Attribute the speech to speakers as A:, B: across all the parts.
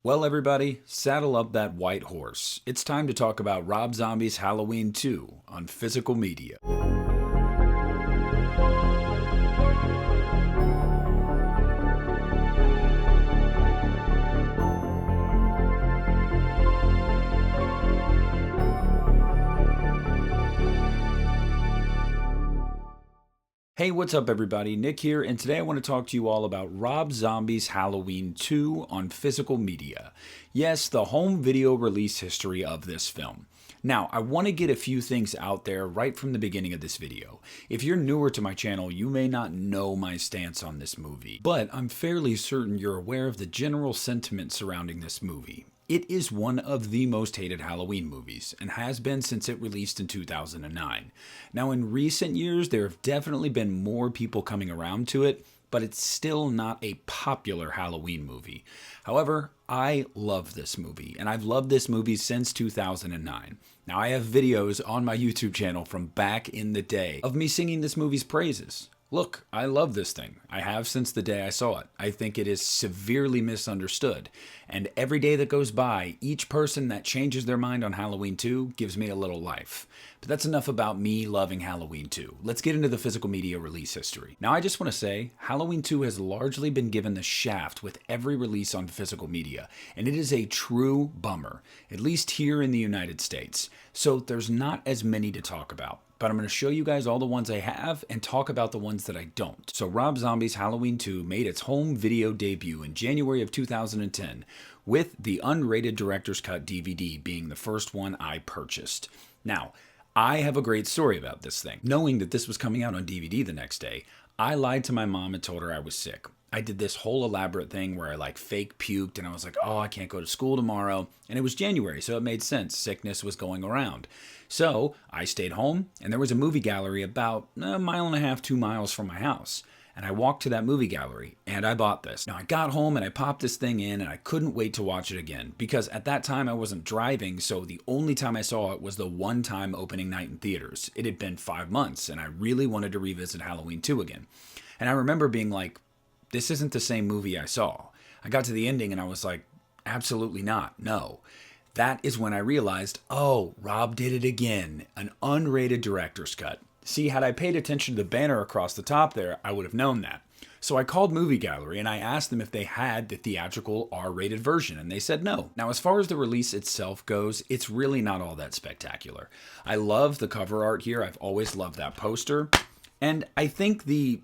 A: Well, everybody, saddle up that white horse. It's time to talk about Rob Zombie's Halloween 2 on physical media. Hey, what's up everybody? Nick here, and today I want to talk to you all about Rob Zombie's Halloween 2 on physical media. Yes, the home video release history of this film. Now, I want to get a few things out there right from the beginning of this video. If you're newer to my channel, you may not know my stance on this movie, but I'm fairly certain you're aware of the general sentiment surrounding this movie. It is one of the most hated Halloween movies, and has been since it released in 2009. Now, in recent years, there have definitely been more people coming around to it, but it's still not a popular Halloween movie. However, I love this movie, and I've loved this movie since 2009. Now, I have videos on my YouTube channel from back in the day of me singing this movie's praises. Look, I love this thing. I have since the day I saw it. I think it is severely misunderstood. And every day that goes by, each person that changes their mind on Halloween 2 gives me a little life. But that's enough about me loving Halloween 2. Let's get into the physical media release history. Now, I just want to say, Halloween 2 has largely been given the shaft with every release on physical media. And it is a true bummer, at least here in the United States. So there's not as many to talk about. But I'm going to show you guys all the ones I have and talk about the ones that I don't. So Rob Zombie's Halloween 2 made its home video debut in January of 2010, with the unrated director's cut DVD being the first one I purchased. Now, I have a great story about this thing. Knowing that this was coming out on DVD the next day, I lied to my mom and told her I was sick. I did this whole elaborate thing where I fake puked and I was like, oh, I can't go to school tomorrow. And it was January, so it made sense. Sickness was going around. So I stayed home, and there was a movie gallery about a mile and a half, 2 miles from my house. And I walked to that movie gallery, and I bought this. Now, I got home, and I popped this thing in, and I couldn't wait to watch it again. Because at that time, I wasn't driving, so the only time I saw it was the one time opening night in theaters. It had been 5 months, and I really wanted to revisit Halloween 2 again. And I remember being like, this isn't the same movie I saw. I got to the ending, and I was like, absolutely not, no. That is when I realized, oh, Rob did it again, an unrated director's cut. See, had I paid attention to the banner across the top there, I would have known that. So I called Movie Gallery and I asked them if they had the theatrical R-rated version, and they said no. Now, as far as the release itself goes, it's really not all that spectacular. I love the cover art here. I've always loved that poster. And I think the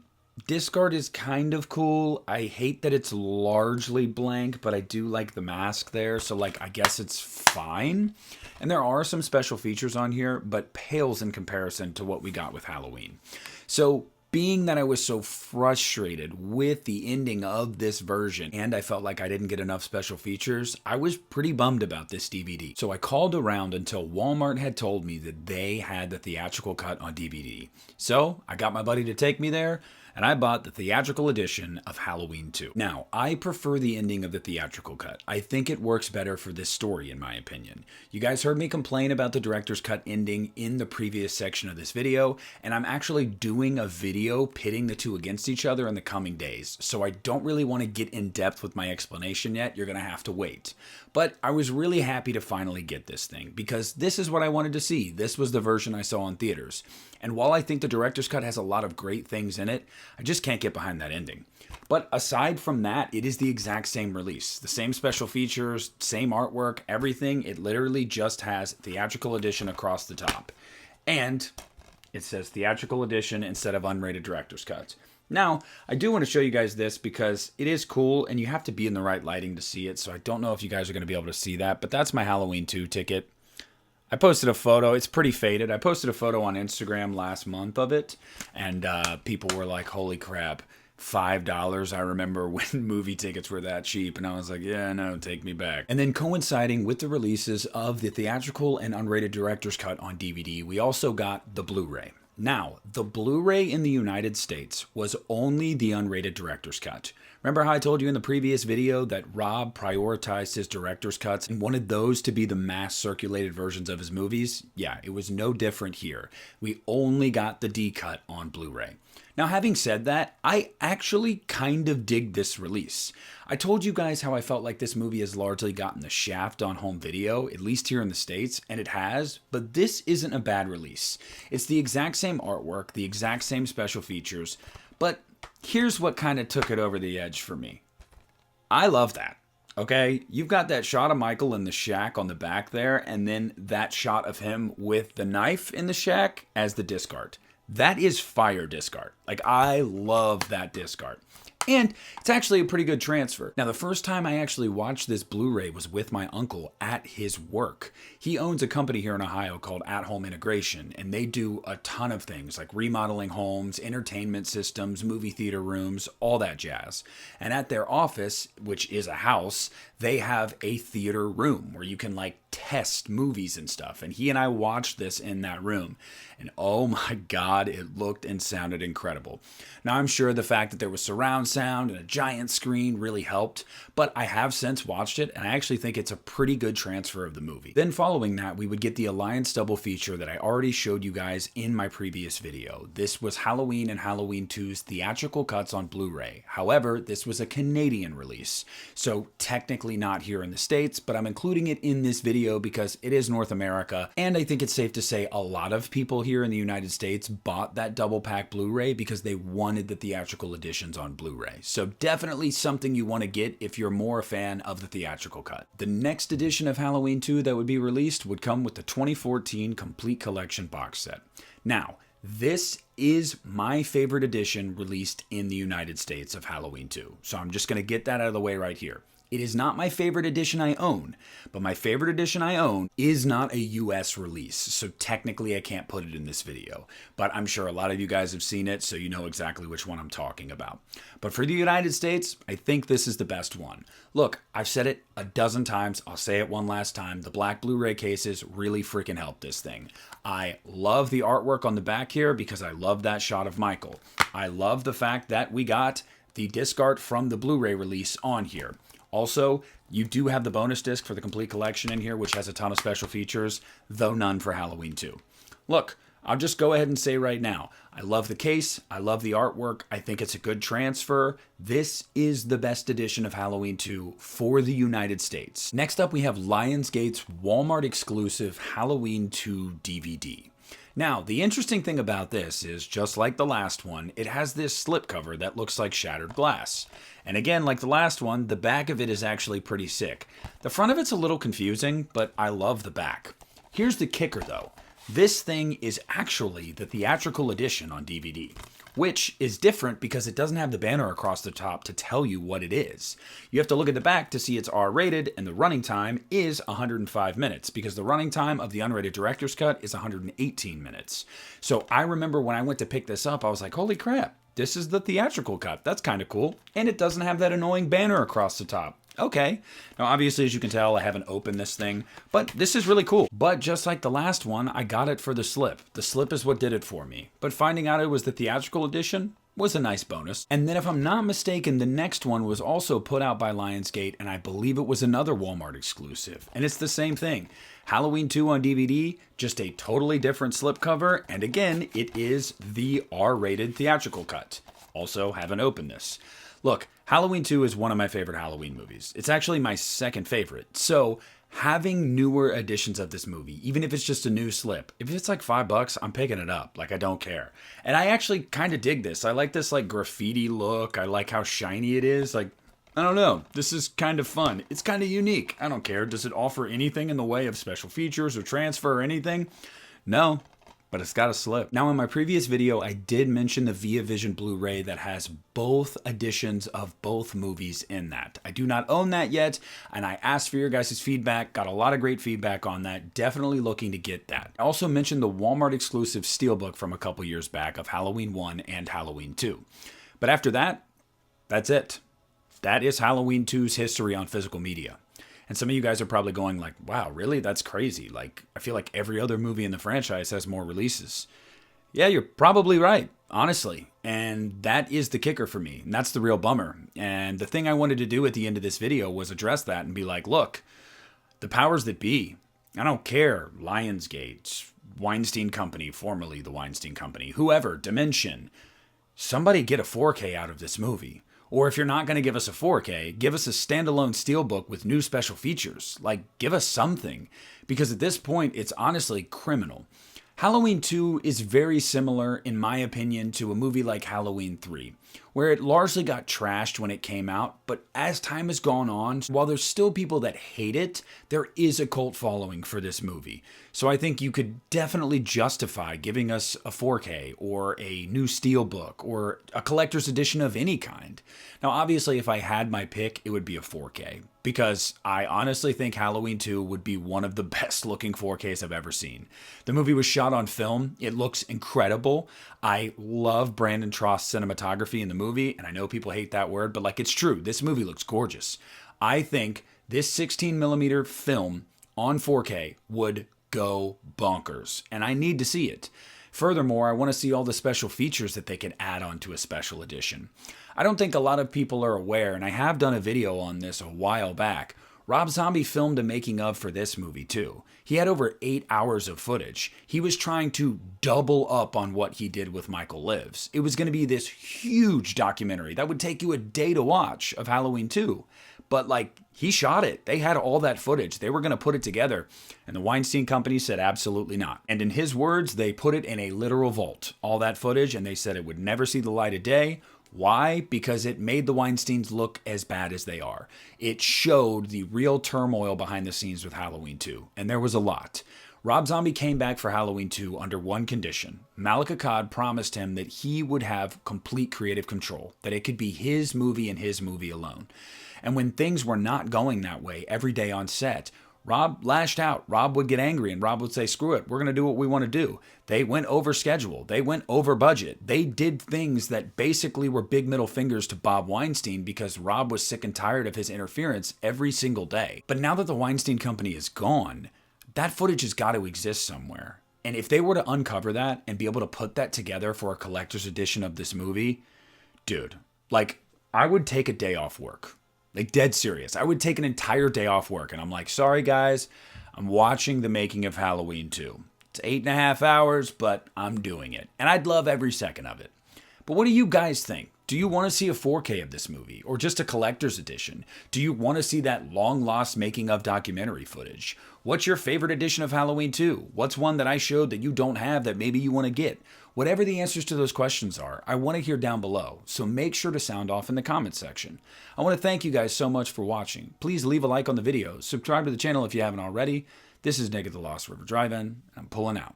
A: disc art is kind of cool. I hate that it's largely blank, but I do like the mask there, so I guess it's fine. And there are some special features on here, but pales in comparison to what we got with Halloween. So being that I was so frustrated with the ending of this version, and I felt like I didn't get enough special features, I was pretty bummed about this DVD. So I called around until Walmart had told me that they had the theatrical cut on DVD. So I got my buddy to take me there, and I bought the theatrical edition of Halloween 2. Now, I prefer the ending of the theatrical cut. I think it works better for this story, in my opinion. You guys heard me complain about the director's cut ending in the previous section of this video, and I'm actually doing a video pitting the two against each other in the coming days, so I don't really want to get in depth with my explanation yet. You're going to have to wait. But I was really happy to finally get this thing, because this is what I wanted to see. This was the version I saw in theaters. And while I think the director's cut has a lot of great things in it, I just can't get behind that ending. But aside from that, it is the exact same release. The same special features, same artwork, everything. It literally just has theatrical edition across the top. And it says theatrical edition instead of unrated director's cut. Now, I do want to show you guys this because it is cool and you have to be in the right lighting to see it. So I don't know if you guys are going to be able to see that, but that's my Halloween 2 ticket. I posted a photo. It's pretty faded. I posted a photo on Instagram last month of it, and people were like, holy crap, $5. I remember when movie tickets were that cheap, and I was like, yeah, no, take me back. And then coinciding with the releases of the theatrical and unrated director's cut on DVD, we also got the Blu-ray. Now, the Blu-ray in the United States was only the unrated director's cut. Remember how I told you in the previous video that Rob prioritized his director's cuts and wanted those to be the mass circulated versions of his movies? Yeah, it was no different here. We only got the D cut on Blu-ray. Now, having said that, I actually kind of dig this release. I told you guys how I felt like this movie has largely gotten the shaft on home video, at least here in the States, and it has, but this isn't a bad release. It's the exact same artwork, the exact same special features, but here's what kind of took it over the edge for me. I love that. Okay, you've got that shot of Michael in the shack on the back there, and then that shot of him with the knife in the shack as the disc art. That is fire disc art. Like, I love that disc art. And it's actually a pretty good transfer. Now, the first time I actually watched this Blu-ray was with my uncle at his work. He owns a company here in Ohio called At Home Integration, and they do a ton of things like remodeling homes, entertainment systems, movie theater rooms, all that jazz. And at their office, which is a house, they have a theater room where you can like test movies and stuff. And he and I watched this in that room. And oh my God, it looked and sounded incredible. Now, I'm sure the fact that there was surround sound and a giant screen really helped, but I have since watched it, and I actually think it's a pretty good transfer of the movie. Then following that, we would get the Alliance double feature that I already showed you guys in my previous video. This was Halloween and Halloween 2's theatrical cuts on Blu-ray. However, this was a Canadian release, so technically not here in the States, but I'm including it in this video because it is North America, and I think it's safe to say a lot of people here in the United States bought that double pack Blu-ray because they wanted the theatrical editions on Blu-ray. So definitely something you want to get if you're more a fan of the theatrical cut. The next edition of Halloween 2 that would be released would come with the 2014 Complete Collection box set. Now, this is my favorite edition released in the United States of Halloween 2. So I'm just going to get that out of the way right here. It is not my favorite edition I own, but my favorite edition I own is not a US release, so technically I can't put it in this video. But I'm sure a lot of you guys have seen it, so you know exactly which one I'm talking about. But for the United States, I think this is the best one. Look, I've said it a dozen times, I'll say it one last time, the black Blu-ray cases really freaking help this thing. I love the artwork on the back here because I love that shot of Michael. I love the fact that we got the disc art from the Blu-ray release on here. Also, you do have the bonus disc for the complete collection in here, which has a ton of special features, though none for Halloween 2. Look, I'll just go ahead and say right now, I love the case, I love the artwork, I think it's a good transfer. This is the best edition of Halloween 2 for the United States. Next up, we have Lionsgate's Walmart exclusive Halloween 2 DVD. Now, the interesting thing about this is, just like the last one, it has this slipcover that looks like shattered glass. And again, like the last one, the back of it is actually pretty sick. The front of it's a little confusing, but I love the back. Here's the kicker though. This thing is actually the theatrical edition on DVD, which is different because it doesn't have the banner across the top to tell you what it is. You have to look at the back to see it's R-rated, and the running time is 105 minutes because the running time of the unrated director's cut is 118 minutes. So I remember when I went to pick this up, I was like, holy crap, this is the theatrical cut. That's kind of cool. And it doesn't have that annoying banner across the top. Okay. Now, obviously, as you can tell, I haven't opened this thing, but this is really cool. But just like the last one, I got it for the slip. The slip is what did it for me. But finding out it was the theatrical edition was a nice bonus. And then if I'm not mistaken, the next one was also put out by Lionsgate, and I believe it was another Walmart exclusive. And it's the same thing. Halloween 2 on DVD, just a totally different slipcover, and again, it is the R-rated theatrical cut. Also, haven't opened this. Look, Halloween 2 is one of my favorite Halloween movies. It's actually my second favorite. So having newer editions of this movie, even if it's just a new slip, if it's like $5, I'm picking it up. Like, I don't care. And I actually kind of dig this. I like this like graffiti look. I like how shiny it is. Like, I don't know. This is kind of fun. It's kind of unique. I don't care. Does it offer anything in the way of special features or transfer or anything? No. But it's got a slip. Now, in my previous video, I did mention the Via Vision Blu-ray that has both editions of both movies in that. I do not own that yet, and I asked for your guys' feedback, got a lot of great feedback on that, definitely looking to get that. I also mentioned the Walmart exclusive steelbook from a couple years back of Halloween 1 and Halloween 2. But after that, that's it. That is Halloween 2's history on physical media. And some of you guys are probably going like, wow, really? That's crazy. Like, I feel like every other movie in the franchise has more releases. Yeah, you're probably right, honestly. And that is the kicker for me. And that's the real bummer. And the thing I wanted to do at the end of this video was address that and be like, look, the powers that be, I don't care, Lionsgate, Weinstein Company, formerly the Weinstein Company, whoever, Dimension, somebody get a 4K out of this movie. Or if you're not going to give us a 4K, give us a standalone steelbook with new special features. Like, give us something. Because at this point, it's honestly criminal. Halloween 2 is very similar, in my opinion, to a movie like Halloween 3, where it largely got trashed when it came out, but as time has gone on, while there's still people that hate it, there is a cult following for this movie. So I think you could definitely justify giving us a 4K or a new steelbook or a collector's edition of any kind. Now, obviously, if I had my pick, it would be a 4K, because I honestly think Halloween 2 would be one of the best looking 4Ks I've ever seen. The movie was shot on film. It looks incredible. I love Brandon Trost's cinematography in the movie, and I know people hate that word, but like, it's true. This movie looks gorgeous. I think this 16mm film on 4K would go bonkers, and I need to see it. Furthermore, I want to see all the special features that they can add onto a special edition. I don't think a lot of people are aware, and I have done a video on this a while back. Rob Zombie filmed a making of for this movie too. He had over 8 hours of footage. He was trying to double up on what he did with Michael Lives. It was going to be this huge documentary that would take you a day to watch of Halloween 2. But like, he shot it. They had all that footage. They were going to put it together. And the Weinstein Company said absolutely not. And in his words, they put it in a literal vault, all that footage, and they said it would never see the light of day. Why? Because it made the Weinsteins look as bad as they are. It showed the real turmoil behind the scenes with Halloween 2, and there was a lot. Rob Zombie came back for Halloween 2 under one condition. Malek Akkad promised him that he would have complete creative control, that it could be his movie and his movie alone. And when things were not going that way every day on set, Rob lashed out. Rob would get angry and Rob would say, screw it, we're going to do what we want to do. They went over schedule. They went over budget. They did things that basically were big middle fingers to Bob Weinstein because Rob was sick and tired of his interference every single day. But now that the Weinstein Company is gone, that footage has got to exist somewhere. And if they were to uncover that and be able to put that together for a collector's edition of this movie, dude, like, I would take a day off work. Like, dead serious. I would take an entire day off work and I'm like, sorry guys, I'm watching the making of Halloween 2. It's 8.5 hours, but I'm doing it. And I'd love every second of it. But what do you guys think? Do you want to see a 4K of this movie or just a collector's edition? Do you want to see that long lost making of documentary footage? What's your favorite edition of Halloween 2? What's one that I showed that you don't have that maybe you want to get? Whatever the answers to those questions are, I want to hear down below, so make sure to sound off in the comments section. I want to thank you guys so much for watching. Please leave a like on the video, subscribe to the channel if you haven't already. This is Nick at the Lost River Drive-In, and I'm pulling out.